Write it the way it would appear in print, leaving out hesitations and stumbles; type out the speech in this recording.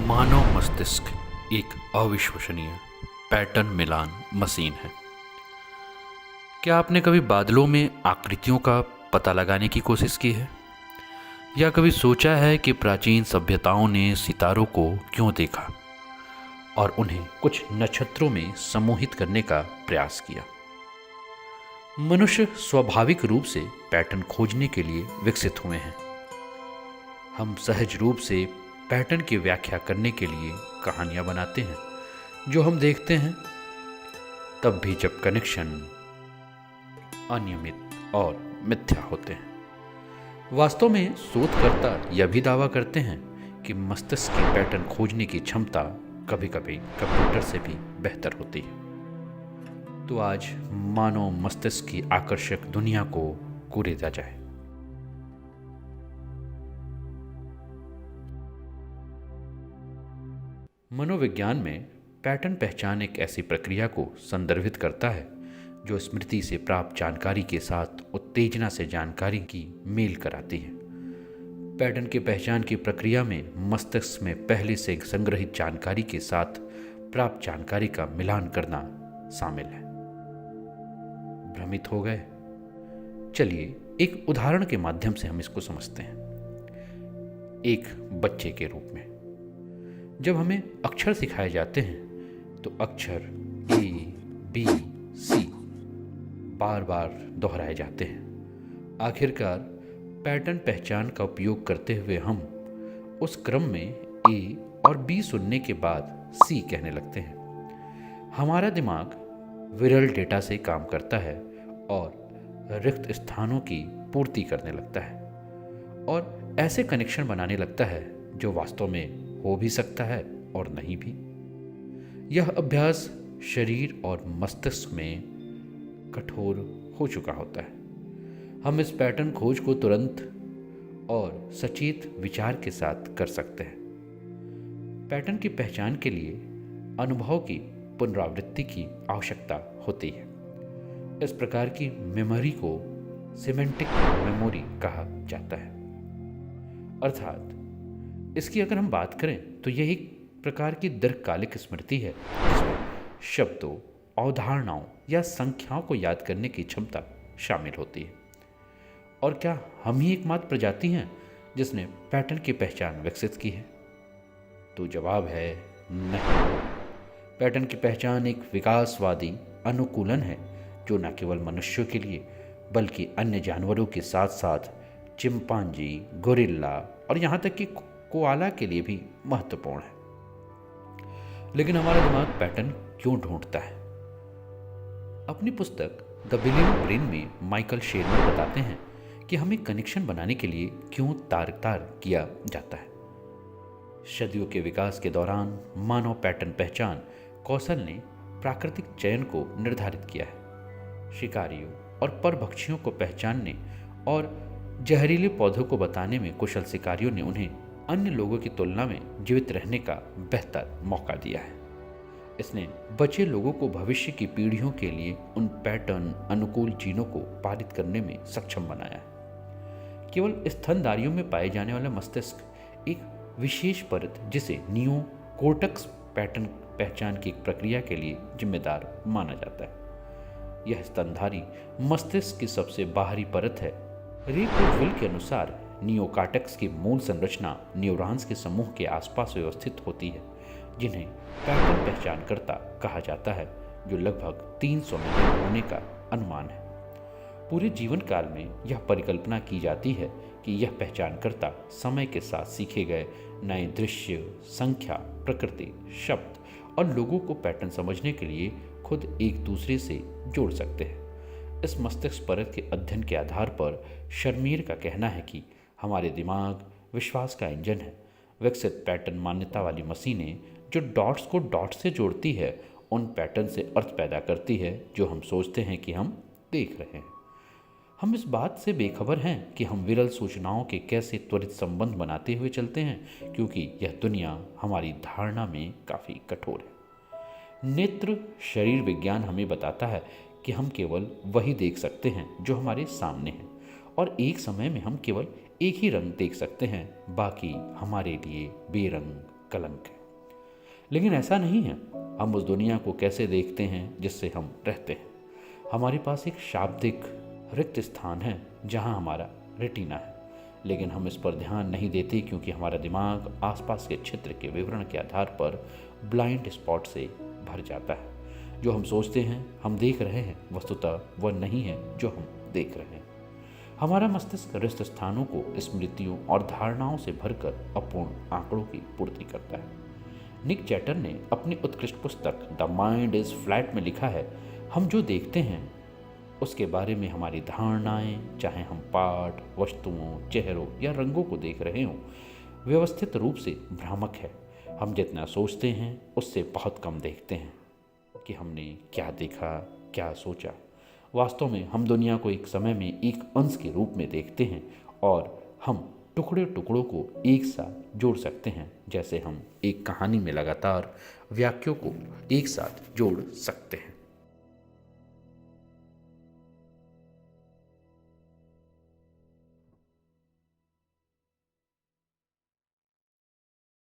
मानव मस्तिष्क एक अविश्वसनीय पैटर्न मिलान मशीन है। क्या आपने कभी बादलों में आकृतियों का पता लगाने की कोशिश की है, या कभी सोचा है कि प्राचीन सभ्यताओं ने सितारों को क्यों देखा और उन्हें कुछ नक्षत्रों में समूहित करने का प्रयास किया? मनुष्य स्वाभाविक रूप से पैटर्न खोजने के लिए विकसित हुए हैं। हम सहज रूप से पैटर्न की व्याख्या करने के लिए कहानियां बनाते हैं जो हम देखते हैं, तब भी जब कनेक्शन अनियमित और मिथ्या होते हैं। वास्तव में शोधकर्ता यह भी दावा करते हैं कि मस्तिष्क की पैटर्न खोजने की क्षमता कभी कभी कंप्यूटर से भी बेहतर होती है। तो आज मानव मस्तिष्क की आकर्षक दुनिया को कुरेदा जाए। मनोविज्ञान में पैटर्न पहचान एक ऐसी प्रक्रिया को संदर्भित करता है जो स्मृति से प्राप्त जानकारी के साथ उत्तेजना से जानकारी की मेल कराती है। पैटर्न की पहचान की प्रक्रिया में मस्तिष्क में पहले से संग्रहित जानकारी के साथ प्राप्त जानकारी का मिलान करना शामिल है। भ्रमित हो गए? चलिए एक उदाहरण के माध्यम से हम इसको समझते हैं। एक बच्चे के रूप में जब हमें अक्षर सिखाए जाते हैं तो अक्षर A, B, C बार बार दोहराए जाते हैं। आखिरकार पैटर्न पहचान का उपयोग करते हुए हम उस क्रम में A और B सुनने के बाद C कहने लगते हैं। हमारा दिमाग विरल डेटा से काम करता है और रिक्त स्थानों की पूर्ति करने लगता है और ऐसे कनेक्शन बनाने लगता है जो वास्तव में हो भी सकता है और नहीं भी। यह अभ्यास शरीर और मस्तिष्क में कठोर हो चुका होता है। हम इस पैटर्न खोज को तुरंत और सचेत विचार के साथ कर सकते हैं। पैटर्न की पहचान के लिए अनुभव की पुनरावृत्ति की आवश्यकता होती है। इस प्रकार की मेमोरी को सिमेंटिक मेमोरी कहा जाता है। अर्थात इसकी अगर हम बात करें तो यह एक प्रकार की दीर्घकालिक स्मृति है जिसमें शब्दों, अवधारणाओं या संख्याओं को याद करने की क्षमता शामिल होती है। और क्या हम ही एकमात्र प्रजाति हैं जिसने पैटर्न की पहचान विकसित की है? तो जवाब है नहीं। पैटर्न की पहचान एक विकासवादी अनुकूलन है जो न केवल मनुष्यों के लिए बल्कि अन्य जानवरों के साथ साथ चिंपांजी, गोरिल्ला और यहाँ तक कि कोआला के लिए भी महत्वपूर्ण है। लेकिन हमारा दिमाग पैटर्न क्यों ढूंढता है? अपनी पुस्तक द बिलियन ब्रेन में माइकल शेरमैन बताते हैं कि हमें कनेक्शन बनाने के लिए क्यों तार किया जाता है। सदियों के विकास के दौरान मानव पैटर्न पहचान कौशल ने प्राकृतिक चयन को निर्धारित किया है। शिकारियों और परभक्षियों को पहचानने और जहरीले पौधों को बताने में कुशल शिकारियों ने उन्हें अन्य लोगों की तुलना में जीवित रहने का बेहतर मौका दिया है। इसने बचे लोगों को भविष्य की पीढ़ियों के लिए उन पैटर्न अनुकूल जीनों को पारित करने में सक्षम बनाया है। केवल स्तनधारियों में पाए जाने वाला मस्तिष्क एक विशेष परत जिसे नियोकॉर्टेक्स पैटर्न पहचान की प्रक्रिया के लिए जिम्मेदार माना जाता है। यह स्तनधारी मस्तिष्क की सबसे बाहरी परत है। रे कुर्टविल के अनुसार नियोकॉर्टेक्स की मूल संरचना न्यूरॉन्स के समूह के आसपास व्यवस्थित होती है जिन्हें पैटर्न पहचानकर्ता कहा जाता है, जो लगभग 300 मिलियन होने का अनुमान है। पूरे जीवन काल में यह परिकल्पना की जाती है कि यह पहचानकर्ता समय के साथ सीखे गए नए दृश्य, संख्या, प्रकृति, शब्द और लोगों को पैटर्न समझने के लिए खुद एक दूसरे से जोड़ सकते हैं। इस मस्तिष्क परत के अध्ययन के आधार पर शर्मीर का कहना है कि हमारे दिमाग विश्वास का इंजन है। विकसित पैटर्न मान्यता वाली मशीनें जो डॉट्स को डॉट्स से जोड़ती है उन पैटर्न से अर्थ पैदा करती है जो हम सोचते हैं कि हम देख रहे हैं। हम इस बात से बेखबर हैं कि हम विरल सूचनाओं के कैसे त्वरित संबंध बनाते हुए चलते हैं, क्योंकि यह दुनिया हमारी धारणा में काफ़ी कठोर है। नेत्र शरीर विज्ञान हमें बताता है कि हम केवल वही देख सकते हैं जो हमारे सामने है और एक समय में हम केवल एक ही रंग देख सकते हैं, बाकी हमारे लिए बेरंग कलंक है। लेकिन ऐसा नहीं है। हम उस दुनिया को कैसे देखते हैं जिससे हम रहते हैं। हमारे पास एक शाब्दिक रिक्त स्थान है जहां हमारा रेटिना है, लेकिन हम इस पर ध्यान नहीं देते क्योंकि हमारा दिमाग आसपास के क्षेत्र के विवरण के आधार पर ब्लाइंड स्पॉट से भर जाता है। जो हम सोचते हैं हम देख रहे हैं, वस्तुतः वह नहीं है जो हम देख रहे हैं। हमारा मस्तिष्क रिक्त स्थानों को स्मृतियों और धारणाओं से भरकर अपूर्ण आंकड़ों की पूर्ति करता है। निक चैटर ने अपनी उत्कृष्ट पुस्तक द माइंड इज फ्लैट में लिखा है, हम जो देखते हैं उसके बारे में हमारी धारणाएं, चाहे हम पाठ, वस्तुओं, चेहरों या रंगों को देख रहे हों, व्यवस्थित रूप से भ्रामक है। हम जितना सोचते हैं उससे बहुत कम देखते हैं कि हमने क्या देखा, क्या सोचा। वास्तव में हम दुनिया को एक समय में एक अंश के रूप में देखते हैं और हम टुकड़े टुकड़ों को एक साथ जोड़ सकते हैं, जैसे हम एक कहानी में लगातार वाक्यों को एक साथ जोड़ सकते हैं।